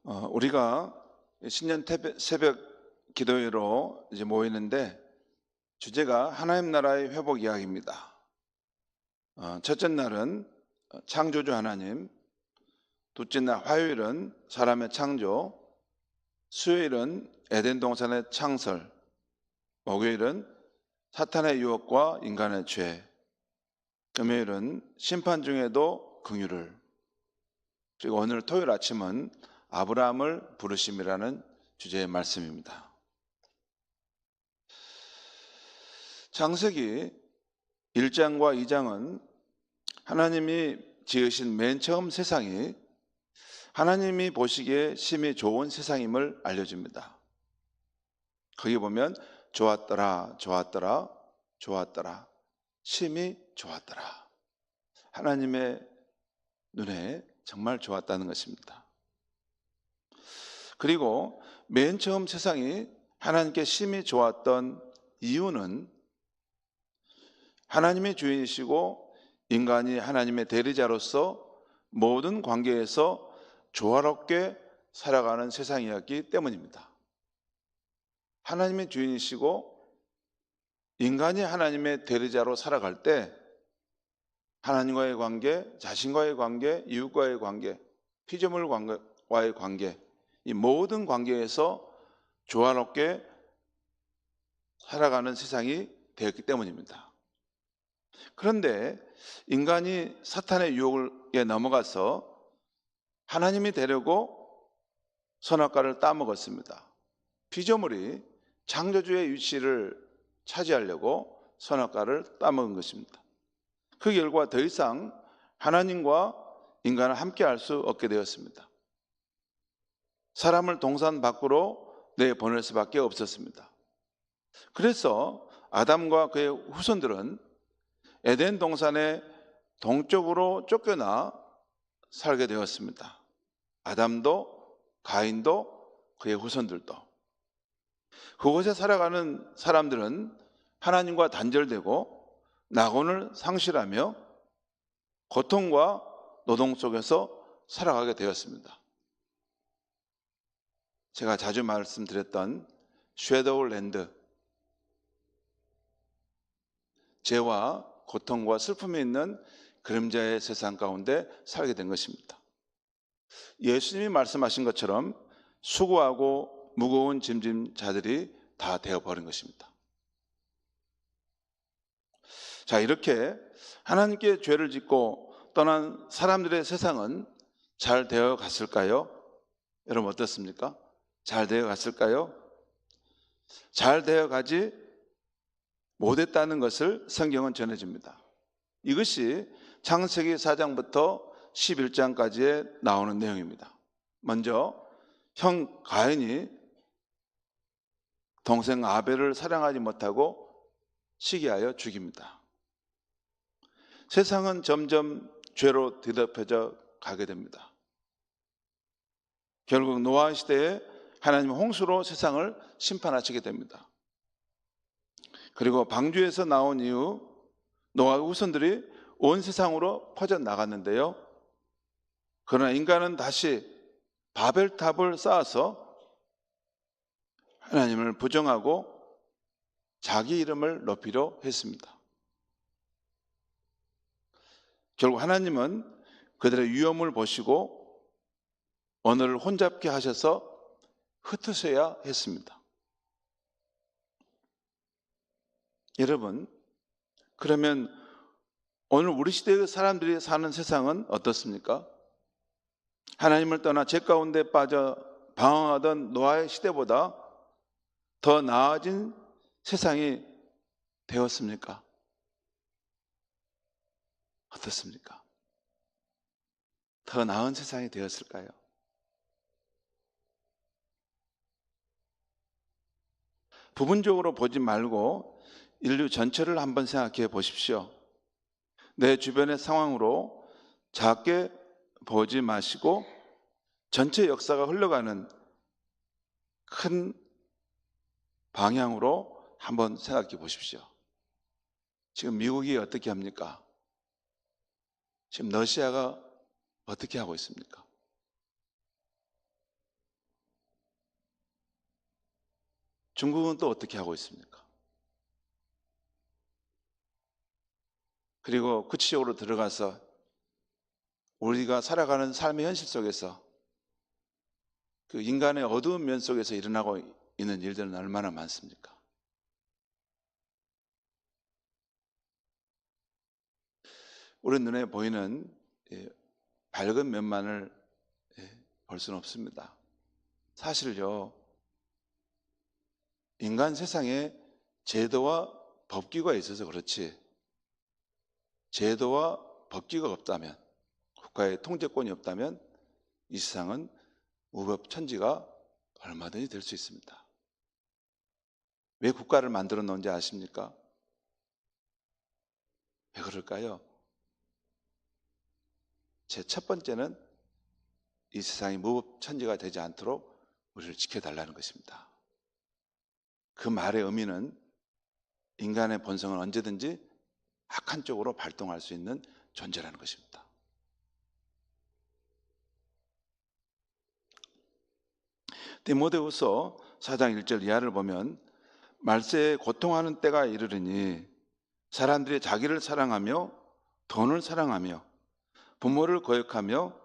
우리가 신년 새벽 기도회로 이제 모이는데 주제가 하나님 나라의 회복 이야기입니다. 첫째 날은 창조주 하나님, 둘째 날 화요일은 사람의 창조, 수요일은 에덴 동산의 창설, 목요일은 사탄의 유혹과 인간의 죄, 금요일은 심판 중에도 긍휼을, 그리고 오늘 토요일 아침은 아브라함을 부르심이라는 주제의 말씀입니다. 창세기 1장과 2장은 하나님이 지으신 맨 처음 세상이 하나님이 보시기에 심히 좋은 세상임을 알려줍니다. 거기 보면 좋았더라, 좋았더라, 좋았더라, 심히 좋았더라. 하나님의 눈에 정말 좋았다는 것입니다. 그리고 맨 처음 세상이 하나님께 심히 좋았던 이유는 하나님의 주인이시고 인간이 하나님의 대리자로서 모든 관계에서 조화롭게 살아가는 세상이었기 때문입니다. 하나님의 주인이시고 인간이 하나님의 대리자로 살아갈 때 하나님과의 관계, 자신과의 관계, 이웃과의 관계, 피조물과의 관계, 이 모든 관계에서 조화롭게 살아가는 세상이 되었기 때문입니다. 그런데 인간이 사탄의 유혹에 넘어가서 하나님이 되려고 선악과를 따먹었습니다. 피조물이 창조주의 위치를 차지하려고 선악과를 따먹은 것입니다. 그 결과 더 이상 하나님과 인간을 함께 할 수 없게 되었습니다. 사람을 동산 밖으로 내보낼 수밖에 없었습니다. 그래서 아담과 그의 후손들은 에덴 동산의 동쪽으로 쫓겨나 살게 되었습니다. 아담도 가인도 그의 후손들도. 그곳에 살아가는 사람들은 하나님과 단절되고 낙원을 상실하며 고통과 노동 속에서 살아가게 되었습니다. 제가 자주 말씀드렸던 섀도우랜드, 죄와 고통과 슬픔이 있는 그림자의 세상 가운데 살게 된 것입니다. 예수님이 말씀하신 것처럼 수고하고 무거운 짐진 자들이 다 되어버린 것입니다. 자, 이렇게 하나님께 죄를 짓고 떠난 사람들의 세상은 잘 되어 갔을까요? 여러분 어떻습니까? 잘 되어 갔을까요? 잘 되어 가지 못했다는 것을 성경은 전해줍니다. 이것이 창세기 4장부터 11장까지에 나오는 내용입니다. 먼저 형 가인이 동생 아벨을 사랑하지 못하고 시기하여 죽입니다. 세상은 점점 죄로 뒤덮여져 가게 됩니다. 결국 노아 시대에 하나님 홍수로 세상을 심판하시게 됩니다. 그리고 방주에서 나온 이후 노아의 후손들이 온 세상으로 퍼져나갔는데요. 그러나 인간은 다시 바벨탑을 쌓아서 하나님을 부정하고 자기 이름을 높이려 했습니다. 결국 하나님은 그들의 위험을 보시고 언어를 혼잡게 하셔서 흩으셔야 했습니다. 여러분, 그러면 오늘 우리 시대의 사람들이 사는 세상은 어떻습니까? 하나님을 떠나 죄 가운데 빠져 방황하던 노아의 시대보다 더 나아진 세상이 되었습니까? 어떻습니까? 더 나은 세상이 되었을까요? 부분적으로 보지 말고 인류 전체를 한번 생각해 보십시오. 내 주변의 상황으로 작게 보지 마시고 전체 역사가 흘러가는 큰 방향으로 한번 생각해 보십시오. 지금 미국이 어떻게 합니까? 지금 러시아가 어떻게 하고 있습니까? 중국은 또 어떻게 하고 있습니까? 그리고 구체적으로 들어가서 우리가 살아가는 삶의 현실 속에서 그 인간의 어두운 면 속에서 일어나고 있는 일들은 얼마나 많습니까? 우리 눈에 보이는 밝은 면만을 볼 수는 없습니다. 사실요, 인간 세상에 제도와 법규가 있어서 그렇지, 제도와 법규가 없다면, 국가의 통제권이 없다면 이 세상은 무법천지가 얼마든지 될 수 있습니다. 왜 국가를 만들어 놓은지 아십니까? 왜 그럴까요? 제 첫 번째는 이 세상이 무법천지가 되지 않도록 우리를 지켜달라는 것입니다. 그 말의 의미는 인간의 본성은 언제든지 악한 쪽으로 발동할 수 있는 존재라는 것입니다. 디모데후서 4장 1절 이하를 보면 말세에 고통하는 때가 이르르니 사람들이 자기를 사랑하며 돈을 사랑하며 부모를 거역하며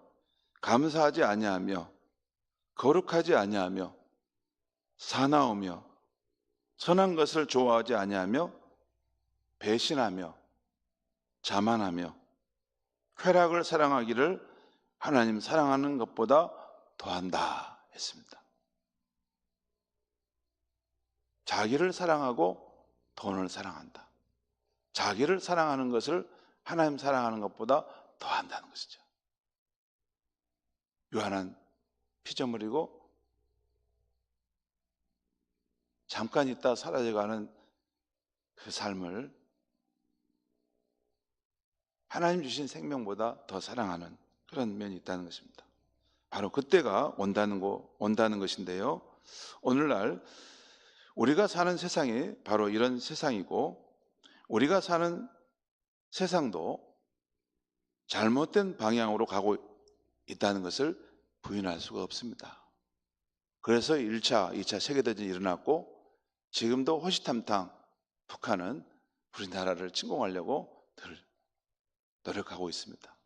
감사하지 아니하며 거룩하지 아니하며 사나우며 선한 것을 좋아하지 아니하며 배신하며 자만하며 쾌락을 사랑하기를 하나님 사랑하는 것보다 더한다 했습니다. 자기를 사랑하고 돈을 사랑한다. 자기를 사랑하는 것을 하나님 사랑하는 것보다 더한다는 것이죠. 유한한 피조물이고 잠깐 있다 사라져가는 그 삶을 하나님 주신 생명보다 더 사랑하는 그런 면이 있다는 것입니다. 바로 그때가 온다는 것인데요. 오늘날 우리가 사는 세상이 바로 이런 세상이고 우리가 사는 세상도 잘못된 방향으로 가고 있다는 것을 부인할 수가 없습니다. 그래서 1차, 2차 세계대전이 일어났고 지금도 호시탐탐 북한은 우리나라를 침공하려고 늘 노력하고 있습니다.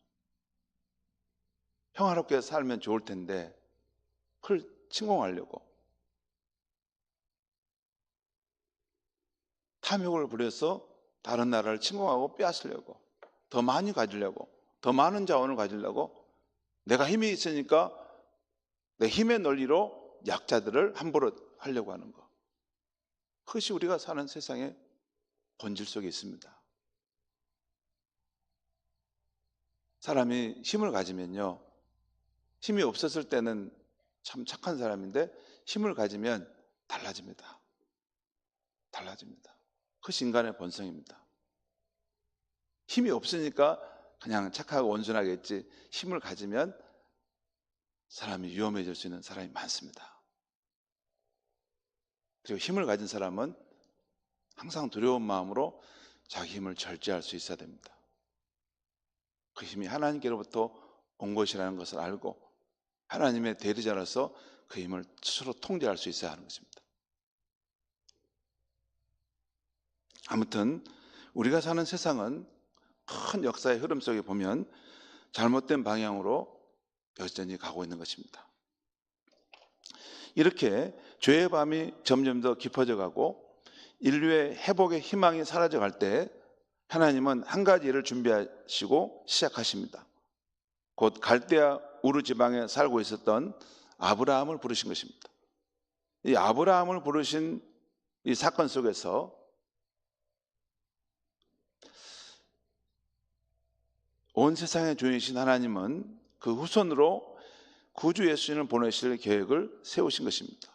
평화롭게 살면 좋을 텐데 그걸 침공하려고 탐욕을 부려서 다른 나라를 침공하고 빼앗으려고 더 많이 가지려고 더 많은 자원을 가지려고 내가 힘이 있으니까 내 힘의 논리로 약자들을 함부로 하려고 하는 것. 그것이 우리가 사는 세상의 본질 속에 있습니다. 사람이 힘을 가지면요. 힘이 없었을 때는 참 착한 사람인데 힘을 가지면 달라집니다. 달라집니다. 그것이 인간의 본성입니다. 힘이 없으니까 그냥 착하고 온순하겠지 힘을 가지면 사람이 위험해질 수 있는 사람이 많습니다. 그리고 힘을 가진 사람은 항상 두려운 마음으로 자기 힘을 절제할 수 있어야 됩니다. 그 힘이 하나님께로부터 온 것이라는 것을 알고 하나님의 대리자로서 그 힘을 스스로 통제할 수 있어야 하는 것입니다. 아무튼 우리가 사는 세상은 큰 역사의 흐름 속에 보면 잘못된 방향으로 여전히 가고 있는 것입니다. 이렇게 죄의 밤이 점점 더 깊어져 가고 인류의 회복의 희망이 사라져 갈 때 하나님은 한 가지 일을 준비하시고 시작하십니다. 곧 갈대아 우르 지방에 살고 있었던 아브라함을 부르신 것입니다. 이 아브라함을 부르신 이 사건 속에서 온 세상의 주인이신 하나님은 그 후손으로 구주 예수님을 보내실 계획을 세우신 것입니다.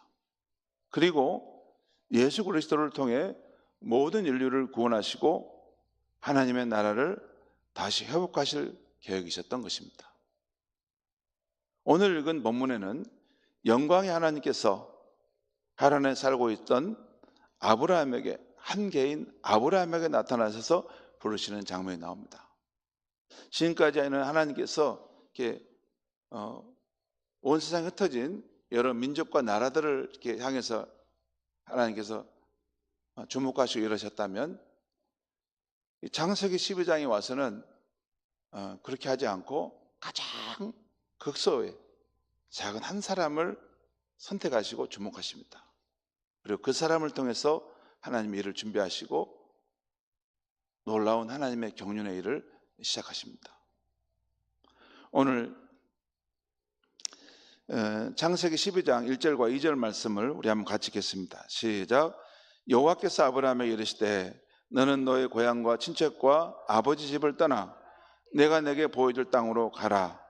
그리고 예수 그리스도를 통해 모든 인류를 구원하시고 하나님의 나라를 다시 회복하실 계획이셨던 것입니다. 오늘 읽은 본문에는 영광의 하나님께서 하란에 살고 있던 아브라함에게 한 개인 아브라함에게 나타나셔서 부르시는 장면이 나옵니다. 지금까지는 하나님께서 이렇게 온 세상에 흩어진 여러 민족과 나라들을 이렇게 향해서 하나님께서 주목하시고 이러셨다면 이 창세기 12장에 와서는 그렇게 하지 않고 가장 극소의 작은 한 사람을 선택하시고 주목하십니다. 그리고 그 사람을 통해서 하나님의 일을 준비하시고 놀라운 하나님의 경륜의 일을 시작하십니다. 오늘 창세기 12장 1절과 2절 말씀을 우리 한번 같이 읽겠습니다. 시작. 여호와께서 아브라함에게 이르시되 너는 너의 고향과 친척과 아버지 집을 떠나 내가 내게 보여줄 땅으로 가라.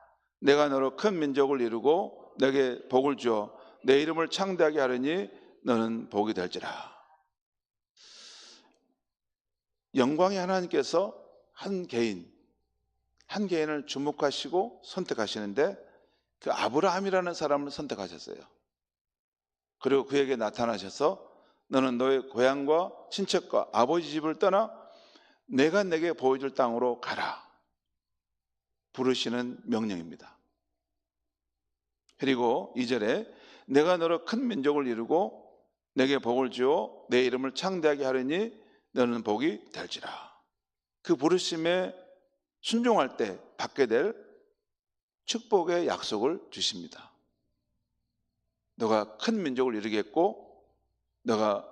내가 너로 큰 민족을 이루고 내게 복을 주어 내 이름을 창대하게 하려니 너는 복이 될지라. 영광의 하나님께서 한 개인을 주목하시고 선택하시는데 그 아브라함이라는 사람을 선택하셨어요. 그리고 그에게 나타나셔서 너는 너의 고향과 친척과 아버지 집을 떠나 내가 내게 보여줄 땅으로 가라. 부르시는 명령입니다. 그리고 2절에 내가 너로 큰 민족을 이루고 내게 복을 주어 내 이름을 창대하게 하려니 너는 복이 될지라. 그 부르심에 순종할 때 받게 될 축복의 약속을 주십니다. 너가 큰 민족을 이루겠고 너가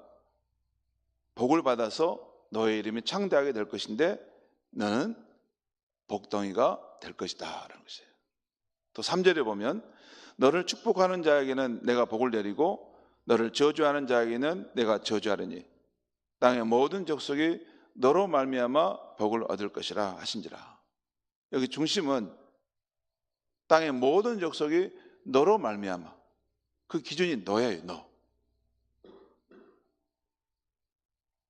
복을 받아서 너의 이름이 창대하게 될 것인데 너는 복덩이가 될 것이다 라는 것이에요. 또 3절에 보면 너를 축복하는 자에게는 내가 복을 내리고 너를 저주하는 자에게는 내가 저주하리니 땅의 모든 족속이 너로 말미암아 복을 얻을 것이라 하신지라. 여기 중심은 땅의 모든 족속이 너로 말미암아. 그 기준이 너예요. 너.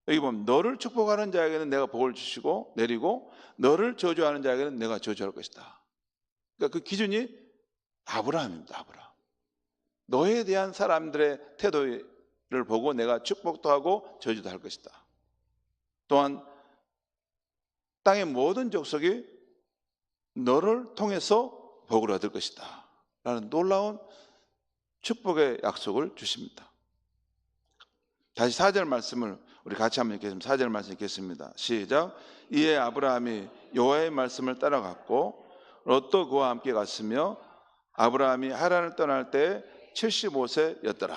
여기 보면 너를 축복하는 자에게는 내가 복을 주시고 내리고 너를 저주하는 자에게는 내가 저주할 것이다. 그러니까 그 기준이 아브라함입니다. 아브라함. 너에 대한 사람들의 태도를 보고 내가 축복도 하고 저주도 할 것이다. 또한 땅의 모든 족속이 너를 통해서 복을 얻을 것이다 라는 놀라운 축복의 약속을 주십니다. 다시 4절 말씀을 우리 같이 한번 읽겠습니다. 4절 말씀 읽겠습니다. 시작. 이에 아브라함이 여호와의 말씀을 따라갔고 롯도 그와 함께 갔으며 아브라함이 하란을 떠날 때 75세였더라.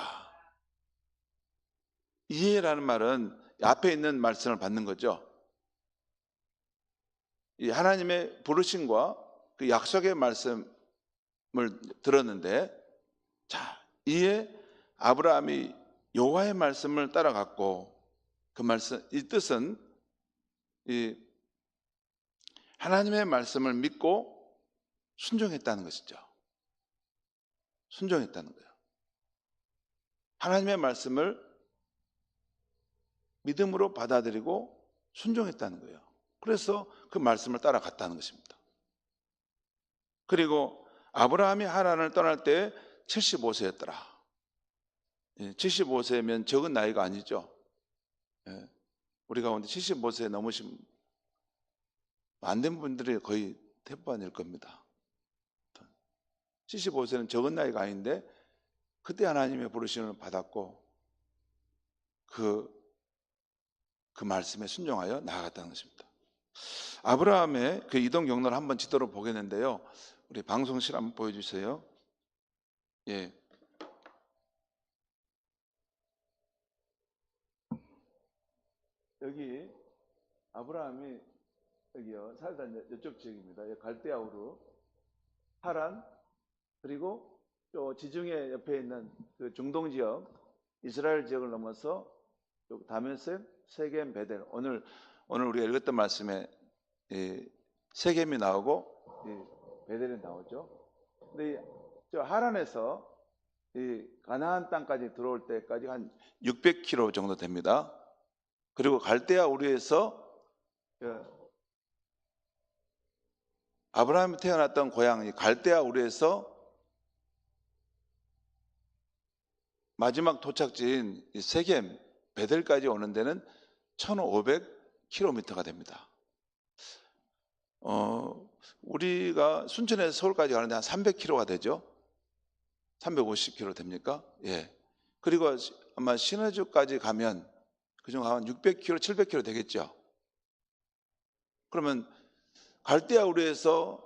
이해라는 말은 앞에 있는 말씀을 받는 거죠. 이 하나님의 부르심과 그 약속의 말씀을 들었는데, 자, 이에 아브라함이 여호와의 말씀을 따라갔고, 그 말씀, 이 뜻은 이 하나님의 말씀을 믿고 순종했다는 것이죠. 순종했다는 거예요. 하나님의 말씀을 믿음으로 받아들이고 순종했다는 거예요. 그래서 그 말씀을 따라갔다는 것입니다. 그리고 아브라함이 하란을 떠날 때 75세였더라. 75세면 적은 나이가 아니죠. 우리 가운데 75세 넘으신 안 된 분들이 거의 대부분일 겁니다. 75세는 적은 나이가 아닌데 그때 하나님의 부르심을 받았고 그 말씀에 순종하여 나아갔다는 것입니다. 아브라함의 그 이동 경로를 한번 지도로 보겠는데요. 우리 방송실 한번 보여주세요. 예. 여기 아브라함이 여기요 살다 이쪽 지역입니다. 갈대아 우르, 하란, 그리고 또 지중해 옆에 있는 그 중동 지역, 이스라엘 지역을 넘어서 다메섹, 세겜, 베델. 오늘 우리가 읽었던 말씀에 세겜이 나오고 베델이 나오죠. 근데 저 하란에서 이 가나안 땅까지 들어올 때까지 한 600km 정도 됩니다. 그리고 갈대아 우르에서 아브라함이 태어났던 고향 갈대아 우르에서 마지막 도착지인 세겜, 베델까지 오는 데는 1500km가 됩니다. 우리가 순천에서 서울까지 가는데 한 300km가 되죠. 350km 됩니까? 예. 그리고 아마 시너주까지 가면 그중 한 600km, 700km 되겠죠. 그러면 갈대아 우르에서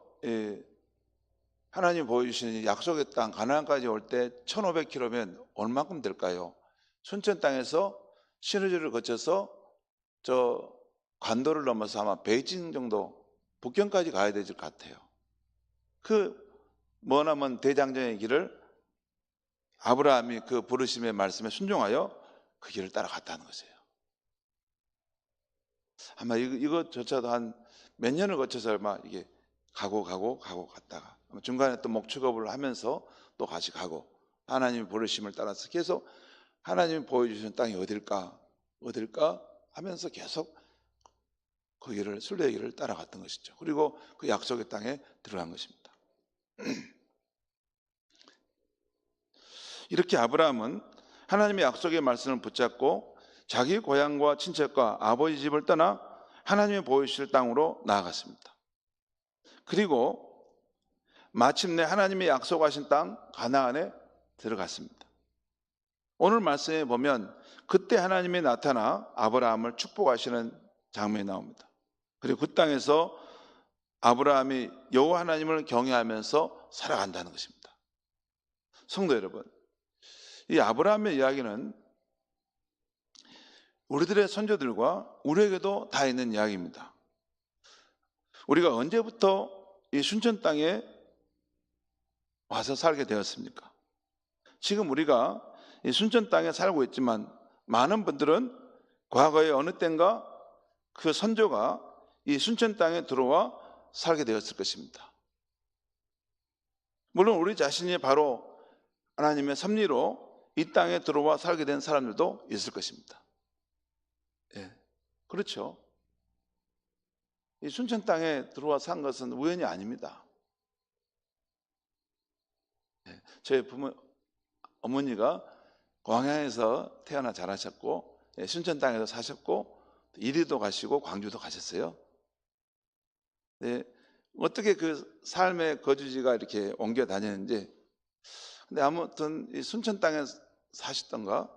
하나님 보여주시는 약속의 땅 가나안까지 올 때 1500km면 얼마큼 될까요? 순천 땅에서 시너주를 거쳐서 저 관도를 넘어서 아마 베이징 정도 북경까지 가야 될 것 같아요. 그 머나먼 대장정의 길을 아브라함이 그 부르심의 말씀에 순종하여 그 길을 따라갔다는 것이에요. 아마 이것조차도 한 몇 년을 거쳐서 아마 이게 가고 갔다가 중간에 또 목축업을 하면서 또 같이 가고 하나님의 부르심을 따라서 계속 하나님이 보여주신 땅이 어딜까 하면서 계속 그 길을 순례의 길을 따라갔던 것이죠. 그리고 그 약속의 땅에 들어간 것입니다. 이렇게 아브라함은 하나님의 약속의 말씀을 붙잡고 자기 고향과 친척과 아버지 집을 떠나 하나님이 보여주실 땅으로 나아갔습니다. 그리고 마침내 하나님이 약속하신 땅 가나안에 들어갔습니다. 오늘 말씀에 보면 그때 하나님이 나타나 아브라함을 축복하시는 장면이 나옵니다. 그리고 그 땅에서 아브라함이 여호와 하나님을 경외하면서 살아간다는 것입니다. 성도 여러분, 이 아브라함의 이야기는 우리들의 선조들과 우리에게도 다 있는 이야기입니다. 우리가 언제부터 이 순천 땅에 와서 살게 되었습니까? 지금 우리가 이 순천 땅에 살고 있지만 많은 분들은 과거에 어느 때인가 그 선조가 이 순천 땅에 들어와 살게 되었을 것입니다. 물론 우리 자신이 바로 하나님의 섭리로 이 땅에 들어와 살게 된 사람들도 있을 것입니다. 그렇죠. 이 순천 땅에 들어와 산 것은 우연이 아닙니다. 저희 어머니가 광양에서 태어나 자라셨고 순천 땅에서 사셨고 이리도 가시고 광주도 가셨어요. 어떻게 그 삶의 거주지가 이렇게 옮겨 다녔는지. 근데 아무튼 이 순천 땅에 사셨던가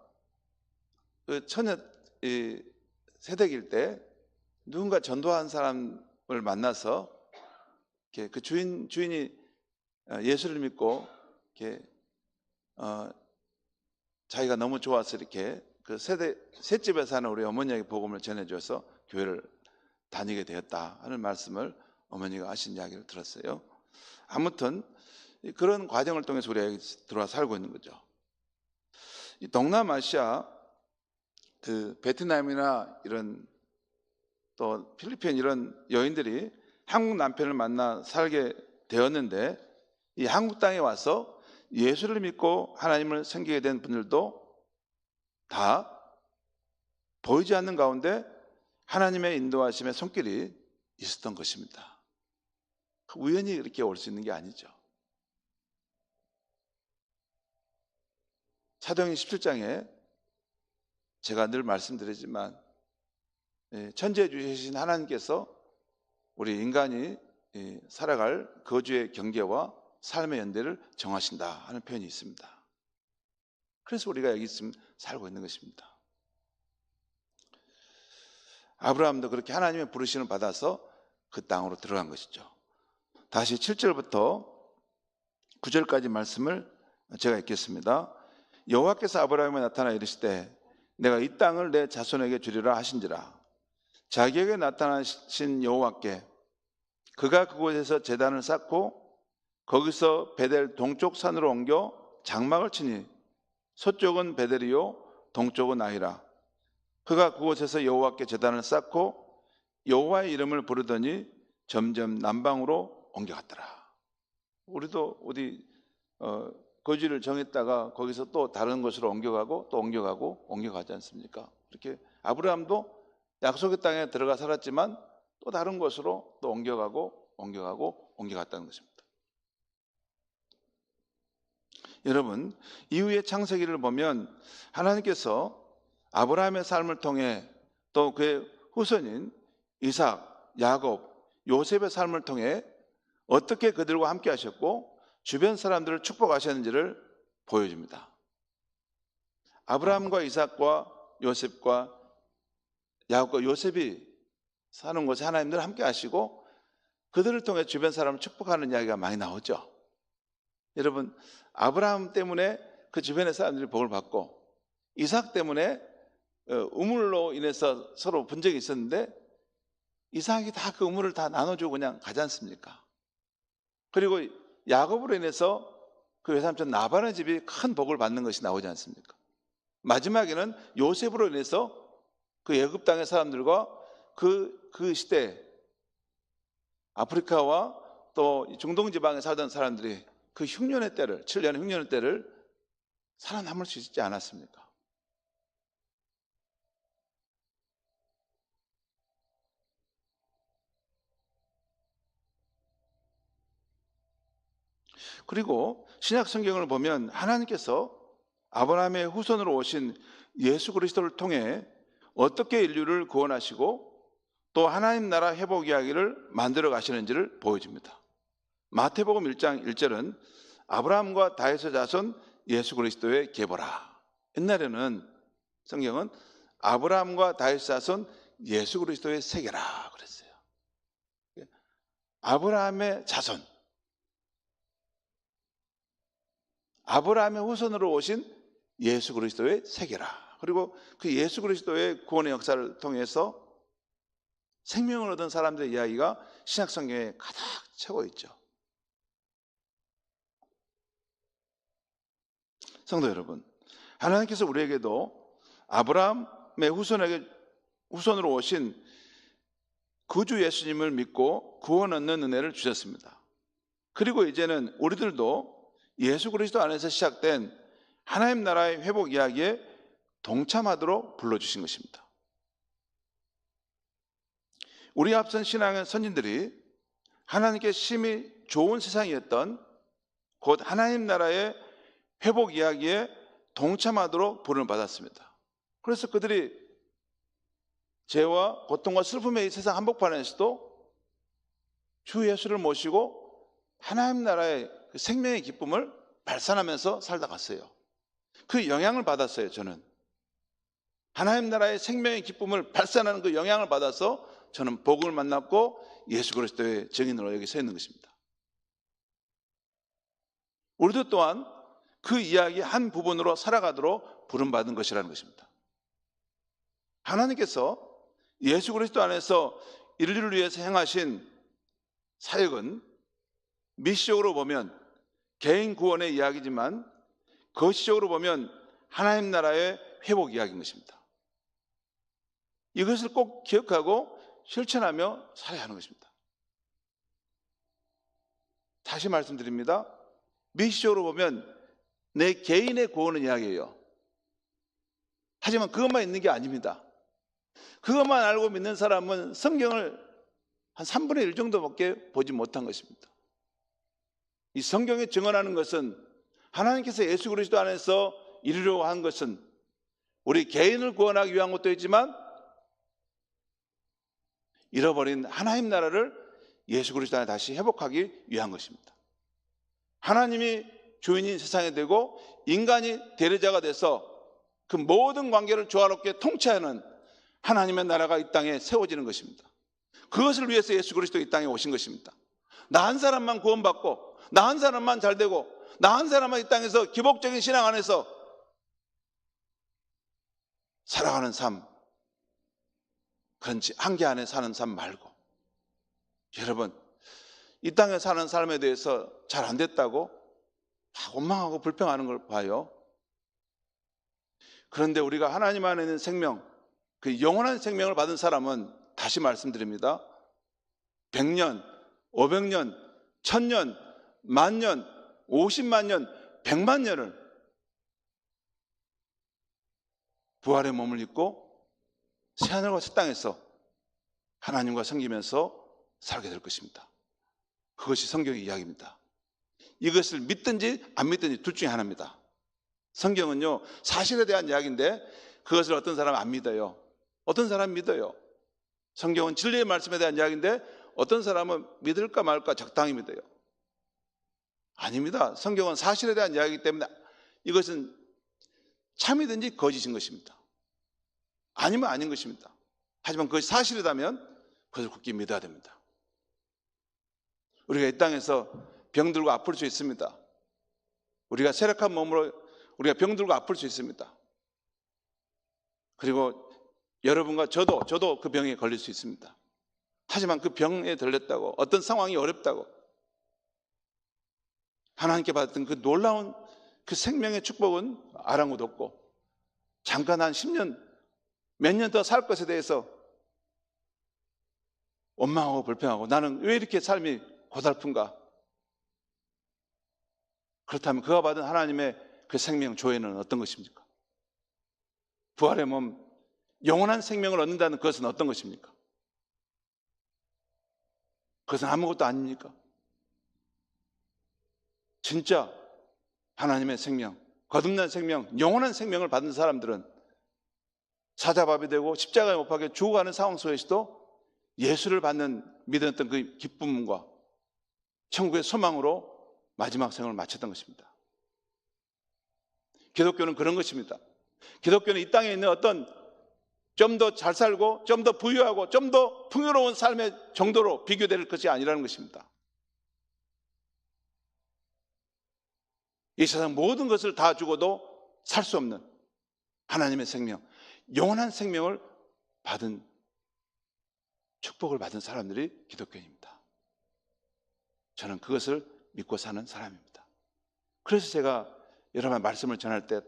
그 처녀 새댁일 때 누군가 전도한 사람을 만나서 이렇게 그 주인이 예수를 믿고 이렇게 자기가 너무 좋아서 이렇게 그 셋집에 사는 우리 어머니에게 복음을 전해줘서 교회를 다니게 되었다 하는 말씀을 어머니가 하신 이야기를 들었어요. 아무튼 그런 과정을 통해서 우리가 들어와 살고 있는 거죠. 이 동남아시아 그 베트남이나 이런 또 필리핀 이런 여인들이 한국 남편을 만나 살게 되었는데 이 한국 땅에 와서 예수를 믿고 하나님을 섬기게 된 분들도 다 보이지 않는 가운데 하나님의 인도하심의 손길이 있었던 것입니다. 우연히 이렇게 올 수 있는 게 아니죠. 사도행전 17장에 제가 늘 말씀드리지만 천지에 주신 하나님께서 우리 인간이 살아갈 거주의 경계와 삶의 연대를 정하신다 하는 표현이 있습니다. 그래서 우리가 여기 있으면 살고 있는 것입니다. 아브라함도 그렇게 하나님의 부르심을 받아서 그 땅으로 들어간 것이죠. 다시 7절부터 9절까지 말씀을 제가 읽겠습니다. 여호와께서 아브라함에 나타나 이르시되 내가 이 땅을 내 자손에게 주리라 하신지라. 자기에게 나타나신 여호와께 그가 그곳에서 제단을 쌓고 거기서 베델 동쪽 산으로 옮겨 장막을 치니 서쪽은 베델이요 동쪽은 아이라. 그가 그곳에서 여호와께 제단을 쌓고 여호와의 이름을 부르더니 점점 남방으로 옮겨갔더라. 우리도 어디 거주를 정했다가 거기서 또 다른 곳으로 옮겨가고 또 옮겨가지 않습니까? 이렇게 아브라함도 약속의 땅에 들어가 살았지만 또 다른 곳으로 또 옮겨갔다는 것입니다. 여러분, 이후의 창세기를 보면 하나님께서 아브라함의 삶을 통해 또 그의 후손인 이삭, 야곱, 요셉의 삶을 통해 어떻게 그들과 함께 하셨고 주변 사람들을 축복하셨는지를 보여줍니다. 아브라함과 이삭과 요셉과 야곱과 요셉이 사는 곳에 하나님 늘 함께 하시고 그들을 통해 주변 사람을 축복하는 이야기가 많이 나오죠. 여러분, 아브라함 때문에 그 주변의 사람들이 복을 받고 이삭 때문에 우물로 인해서 서로 분쟁이 있었는데 이삭이 다 그 우물을 다 나눠주고 그냥 가지 않습니까? 그리고 야곱으로 인해서 그 외삼촌 나발의 집이 큰 복을 받는 것이 나오지 않습니까? 마지막에는 요셉으로 인해서 그 애굽 땅의 사람들과 그 시대 아프리카와 또 중동 지방에 살던 사람들이 그 흉년의 때를 7년의 흉년의 때를 살아남을 수 있지 않았습니까? 그리고 신약 성경을 보면 하나님께서 아브라함의 후손으로 오신 예수 그리스도를 통해 어떻게 인류를 구원하시고 또 하나님 나라 회복 이야기를 만들어 가시는지를 보여줍니다. 마태복음 1장 1절은 아브라함과 다윗의 자손 예수 그리스도의 계보라. 옛날에는 성경은 아브라함과 다윗의 자손 예수 그리스도의 세계라 그랬어요. 아브라함의 자손, 아브라함의 후손으로 오신 예수 그리스도의 세계라. 그리고 그 예수 그리스도의 구원의 역사를 통해서 생명을 얻은 사람들의 이야기가 신약 성경에 가득 채워 있죠. 성도 여러분, 하나님께서 우리에게도 아브라함의 후손으로 오신 구주 예수님을 믿고 구원 얻는 은혜를 주셨습니다. 그리고 이제는 우리들도 예수 그리스도 안에서 시작된 하나님 나라의 회복 이야기에 동참하도록 불러주신 것입니다. 우리 앞선 신앙의 선진들이 하나님께 심히 좋은 세상이었던 곧 하나님 나라의 회복 이야기에 동참하도록 부름을 받았습니다. 그래서 그들이 죄와 고통과 슬픔의 이 세상 한복판에서도 주 예수를 모시고 하나님 나라의 생명의 기쁨을 발산하면서 살다 갔어요. 그 영향을 받았어요. 저는 하나님 나라의 생명의 기쁨을 발산하는 그 영향을 받아서 저는 복을 만났고 예수 그리스도의 증인으로 여기 서 있는 것입니다. 우리도 또한 그 이야기 한 부분으로 살아가도록 부름받은 것이라는 것입니다. 하나님께서 예수 그리스도 안에서 인류를 위해서 행하신 사역은 미시적으로 보면 개인 구원의 이야기지만 거시적으로 보면 하나님 나라의 회복 이야기인 것입니다. 이것을 꼭 기억하고 실천하며 살아야 하는 것입니다. 다시 말씀드립니다. 미시적으로 보면 내 개인의 구원은 이야기예요. 하지만 그것만 있는 게 아닙니다. 그것만 알고 믿는 사람은 성경을 한 3분의 1 정도밖에 보지 못한 것입니다. 이 성경에 증언하는 것은 하나님께서 예수 그리스도 안에서 이루려고 한 것은 우리 개인을 구원하기 위한 것도 있지만 잃어버린 하나님 나라를 예수 그리스도 안에 다시 회복하기 위한 것입니다. 하나님이 주인인 세상에 되고 인간이 대리자가 돼서 그 모든 관계를 조화롭게 통치하는 하나님의 나라가 이 땅에 세워지는 것입니다. 그것을 위해서 예수 그리스도 이 땅에 오신 것입니다. 나 한 사람만 구원받고 나 한 사람만 잘되고 나 한 사람만 이 땅에서 기복적인 신앙 안에서 살아가는 삶, 그런 한계 안에 사는 삶 말고, 여러분 이 땅에 사는 삶에 대해서 잘 안 됐다고 원망하고 불평하는 걸 봐요. 그런데 우리가 하나님 안에 있는 생명, 그 영원한 생명을 받은 사람은 다시 말씀드립니다. 100년, 500년, 1000년, 만년, 50만 년, 100만 년을 부활의 몸을 입고 새하늘과 새 땅에서 하나님과 섬기면서 살게 될 것입니다. 그것이 성경의 이야기입니다. 이것을 믿든지 안 믿든지 둘 중에 하나입니다. 성경은요, 사실에 대한 이야기인데 그것을 어떤 사람은 안 믿어요. 어떤 사람은 믿어요. 성경은 진리의 말씀에 대한 이야기인데 어떤 사람은 믿을까 말까 적당히 믿어요. 아닙니다. 성경은 사실에 대한 이야기이기 때문에 이것은 참이든지 거짓인 것입니다. 아니면 아닌 것입니다. 하지만 그것이 사실이라면 그것을 굳게 믿어야 됩니다. 우리가 이 땅에서 병들고 아플 수 있습니다. 우리가 쇠약한 몸으로 우리가 병들고 아플 수 있습니다. 그리고 여러분과 저도 그 병에 걸릴 수 있습니다. 하지만 그 병에 들렸다고, 어떤 상황이 어렵다고 하나님께 받았던 그 놀라운 그 생명의 축복은 아랑곳 없고, 잠깐 한 10년, 몇 년 더 살 것에 대해서 원망하고 불평하고, 나는 왜 이렇게 삶이 고달픈가? 그렇다면 그가 받은 하나님의 그 생명 조회는 어떤 것입니까? 부활의 몸, 영원한 생명을 얻는다는 것은 어떤 것입니까? 그것은 아무것도 아닙니까? 진짜 하나님의 생명, 거듭난 생명, 영원한 생명을 받은 사람들은 사자밥이 되고 십자가에 못 박혀 죽어가는 상황 속에서도 예수를 받는 믿었던 그 기쁨과 천국의 소망으로 마지막 생을 마쳤던 것입니다. 기독교는 그런 것입니다. 기독교는 이 땅에 있는 어떤 좀 더 잘 살고 좀 더 부유하고 좀 더 풍요로운 삶의 정도로 비교될 것이 아니라는 것입니다. 이 세상 모든 것을 다 주고도 살 수 없는 하나님의 생명, 영원한 생명을 받은, 축복을 받은 사람들이 기독교인입니다. 저는 그것을 믿고 사는 사람입니다. 그래서 제가 여러분 말씀을 전할 때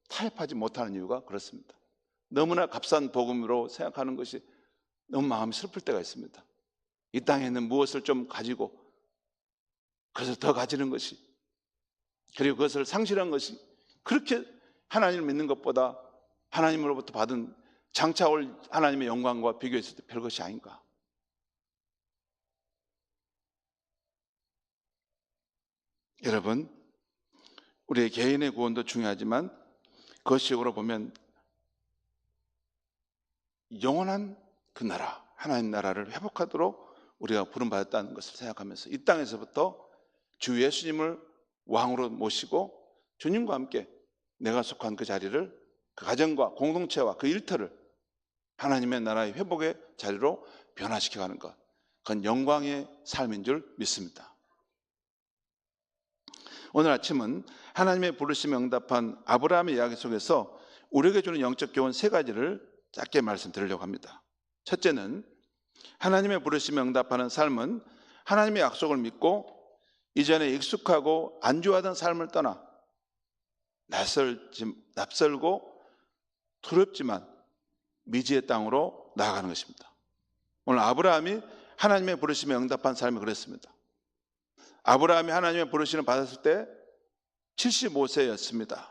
타협하지 못하는 이유가 그렇습니다. 너무나 값싼 복음으로 생각하는 것이 너무 마음이 슬플 때가 있습니다. 이 땅에 있는 무엇을 좀 가지고 그것을 더 가지는 것이, 그리고 그것을 상실한 것이 그렇게 하나님을 믿는 것보다 하나님으로부터 받은 장차 올 하나님의 영광과 비교했을 때 별것이 아닌가. 여러분, 우리의 개인의 구원도 중요하지만 그것식으로 보면 영원한 그 나라, 하나님 나라를 회복하도록 우리가 부름받았다는 것을 생각하면서 이 땅에서부터 주 예수님을 왕으로 모시고 주님과 함께 내가 속한 그 자리를, 그 가정과 공동체와 그 일터를 하나님의 나라의 회복의 자리로 변화시켜가는 것, 그건 영광의 삶인 줄 믿습니다. 오늘 아침은 하나님의 부르심에 응답한 아브라함의 이야기 속에서 우리에게 주는 영적 교훈 3가지를 짧게 말씀드리려고 합니다. 첫째는 하나님의 부르심에 응답하는 삶은 하나님의 약속을 믿고 이전에 익숙하고 안주하던 삶을 떠나 낯설고 두렵지만 미지의 땅으로 나아가는 것입니다. 오늘 아브라함이 하나님의 부르심에 응답한 삶이 그랬습니다. 아브라함이 하나님의 부르심을 받았을 때 75세였습니다.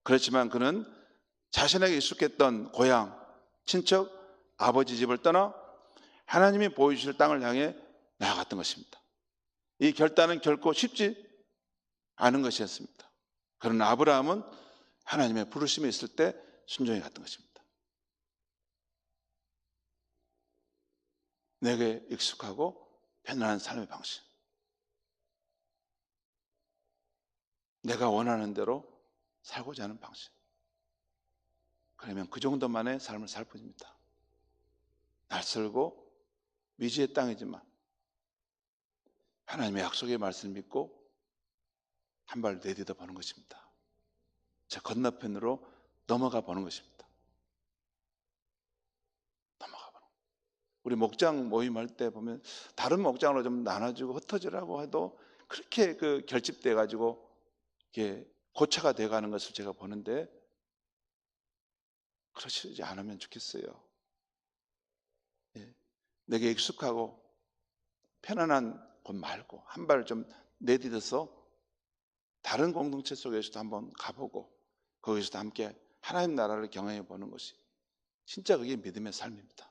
그렇지만 그는 자신에게 익숙했던 고향, 친척, 아버지 집을 떠나 하나님이 보여주실 땅을 향해 나아갔던 것입니다. 이 결단은 결코 쉽지 않은 것이었습니다. 그러나 아브라함은 하나님의 부르심이 있을 때 순종해 갔던 것입니다. 내게 익숙하고 편안한 삶의 방식, 내가 원하는 대로 살고자 하는 방식, 그러면 그 정도만의 삶을 살 뿐입니다. 낯설고 미지의 땅이지만 하나님의 약속의 말씀을 믿고 한 발 내딛어 보는 것입니다. 저 건너편으로 넘어가 보는 것입니다. 넘어가 보는. 우리 목장 모임할 때 보면 다른 목장으로 좀 나눠주고 흩어지라고 해도 그렇게 그 결집돼 가지고 이게 고차가 돼 가는 것을 제가 보는데, 그러시지 않으면 좋겠어요. 예. 내게 익숙하고 편안한 곳 말고 한 발 좀 내딛어서 다른 공동체 속에서도 한번 가보고 거기서도 함께 하나님 나라를 경험해 보는 것이 진짜 그게 믿음의 삶입니다.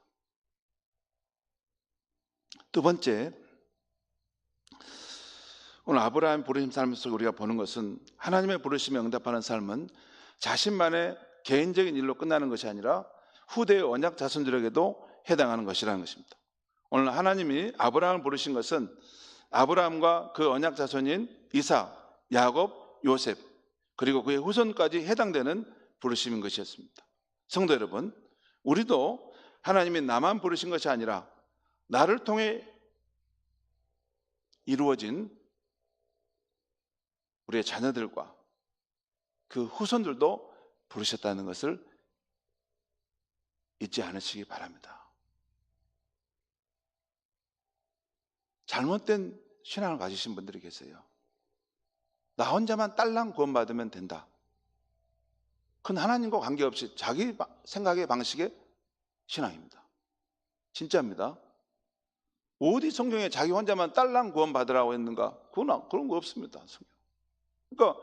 두 번째, 오늘 아브라함 부르심 삶 속에 우리가 보는 것은 하나님의 부르심에 응답하는 삶은 자신만의 개인적인 일로 끝나는 것이 아니라 후대의 언약 자손들에게도 해당하는 것이라는 것입니다. 오늘 하나님이 아브라함을 부르신 것은 아브라함과 그 언약 자손인 이삭, 야곱, 요셉, 그리고 그의 후손까지 해당되는 부르심인 것이었습니다. 성도 여러분, 우리도 하나님이 나만 부르신 것이 아니라 나를 통해 이루어진 우리의 자녀들과 그 후손들도 부르셨다는 것을 잊지 않으시기 바랍니다. 잘못된 신앙을 가지신 분들이 계세요. 나 혼자만 딸랑 구원받으면 된다. 그건 하나님과 관계없이 자기 생각의 방식의 신앙입니다. 진짜입니다. 어디 성경에 자기 혼자만 딸랑 구원받으라고 했는가? 그런 거 없습니다. 그러니까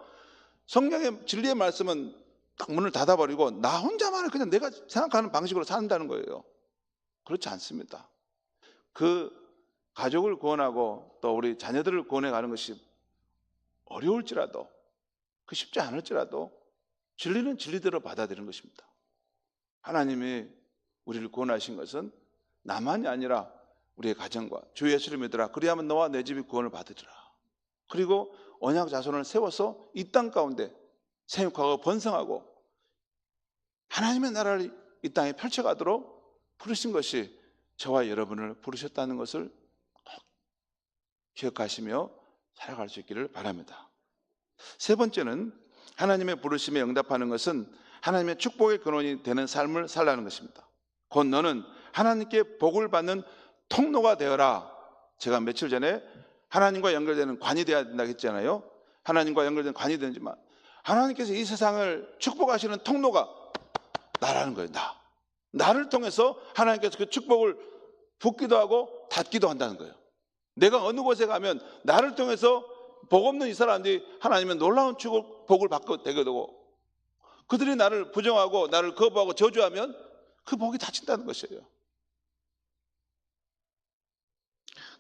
성경의 진리의 말씀은 딱 문을 닫아버리고 나 혼자만 그냥 내가 생각하는 방식으로 산다는 거예요. 그렇지 않습니다. 그 가족을 구원하고 또 우리 자녀들을 구원해 가는 것이 어려울지라도, 그 쉽지 않을지라도 진리는 진리대로 받아들이는 것입니다. 하나님이 우리를 구원하신 것은 나만이 아니라 우리의 가정과 주 예수를 믿으라. 그리하면 너와 내 집이 구원을 받으리라. 그리고 언약 자손을 세워서 이 땅 가운데 생육하고 번성하고 하나님의 나라를 이 땅에 펼쳐가도록 부르신 것이 저와 여러분을 부르셨다는 것을 꼭 기억하시며 살아갈 수 있기를 바랍니다. 세 번째는 하나님의 부르심에 응답하는 것은 하나님의 축복의 근원이 되는 삶을 살라는 것입니다. 곧 너는 하나님께 복을 받는 통로가 되어라. 제가 며칠 전에 하나님과 연결되는 관이 되어야 된다고 했잖아요. 하나님과 연결된 관이 되지만 하나님께서 이 세상을 축복하시는 통로가 나라는 거예요. 나를 통해서 하나님께서 그 축복을 붓기도 하고 닫기도 한다는 거예요. 내가 어느 곳에 가면 나를 통해서 복 없는 이 사람들이 하나님의 놀라운 축복을 받게 되고 그들이 나를 부정하고 나를 거부하고 저주하면 그 복이 닫힌다는 것이에요.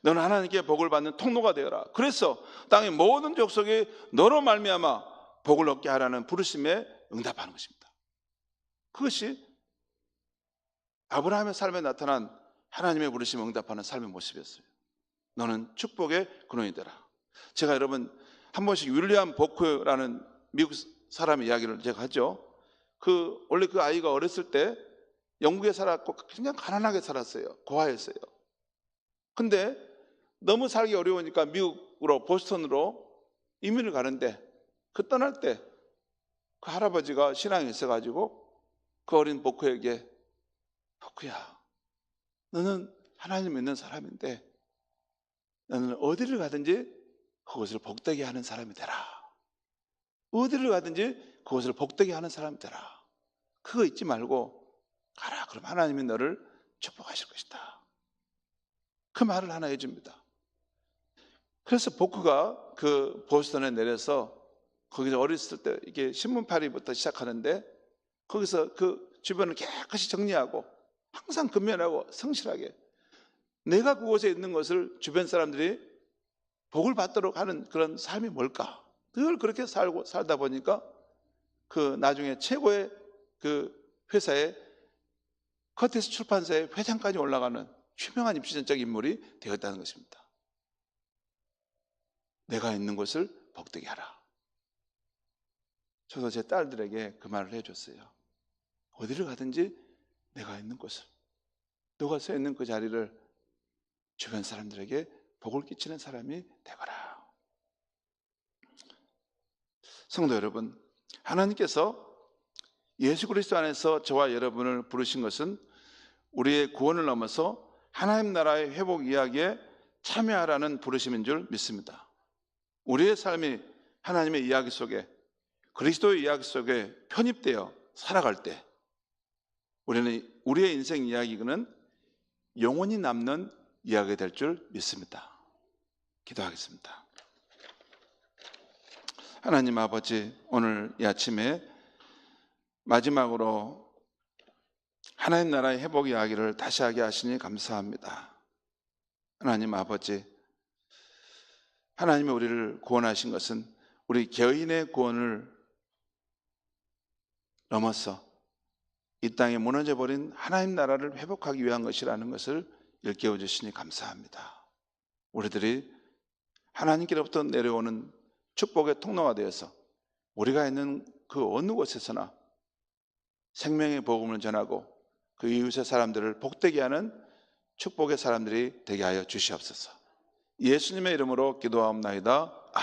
너는 하나님께 복을 받는 통로가 되어라. 그래서 땅의 모든 족속이 너로 말미암아 복을 얻게 하라는 부르심에 응답하는 것입니다. 그것이 아브라함의 삶에 나타난 하나님의 부르심에 응답하는 삶의 모습이었어요. 너는 축복의 근원이 되라. 제가 여러분 한 번씩 윌리엄 보크라는 미국 사람의 이야기를 제가 하죠. 원래 그 아이가 어렸을 때 영국에 살았고 그냥 가난하게 살았어요. 고아였어요. 근데 너무 살기 어려우니까 미국으로 보스턴으로 이민을 가는데 그 떠날 때 그 할아버지가 신앙이 있어가지고 그 어린 보크에게 보크야, 너는 하나님 믿는 사람인데 너는 어디를 가든지 그것을 복되게 하는 사람이 되라. 어디를 가든지 그것을 복되게 하는 사람이 되라. 그거 잊지 말고 가라. 그럼 하나님이 너를 축복하실 것이다. 그 말을 하나 해줍니다. 그래서 보크가 그 보스턴에 내려서 거기서 어렸을 때 이게 신문팔이부터 시작하는데 거기서 그 주변을 깨끗이 정리하고 항상 근면하고 성실하게 내가 그곳에 있는 것을 주변 사람들이 복을 받도록 하는 그런 삶이 뭘까? 늘 그렇게 살다 보니까 그 나중에 최고의 그 회사의 커티스 출판사의 회장까지 올라가는 유명한 입시전적 인물이 되었다는 것입니다. 내가 있는 곳을 복되게 하라. 저도 제 딸들에게 그 말을 해줬어요. 어디를 가든지 내가 있는 곳을, 너가 서 있는 그 자리를 주변 사람들에게 복을 끼치는 사람이 되거라. 성도 여러분, 하나님께서 예수 그리스도 안에서 저와 여러분을 부르신 것은 우리의 구원을 넘어서 하나님 나라의 회복 이야기에 참여하라는 부르심인 줄 믿습니다. 우리의 삶이 하나님의 이야기 속에, 그리스도의 이야기 속에 편입되어 살아갈 때 우리는 우리의 인생 이야기는 영원히 남는 이야기가 될 줄 믿습니다. 기도하겠습니다. 하나님 아버지, 오늘 이 아침에 마지막으로 하나님 나라의 회복 이야기를 다시 하게 하시니 감사합니다. 하나님 아버지, 하나님이 우리를 구원하신 것은 우리 개인의 구원을 넘어서 이 땅에 무너져버린 하나님 나라를 회복하기 위한 것이라는 것을 일깨워 주시니 감사합니다. 우리들이 하나님께로부터 내려오는 축복의 통로가 되어서 우리가 있는 그 어느 곳에서나 생명의 복음을 전하고 그 이웃의 사람들을 복되게 하는 축복의 사람들이 되게 하여 주시옵소서. 예수님의 이름으로 기도하옵나이다.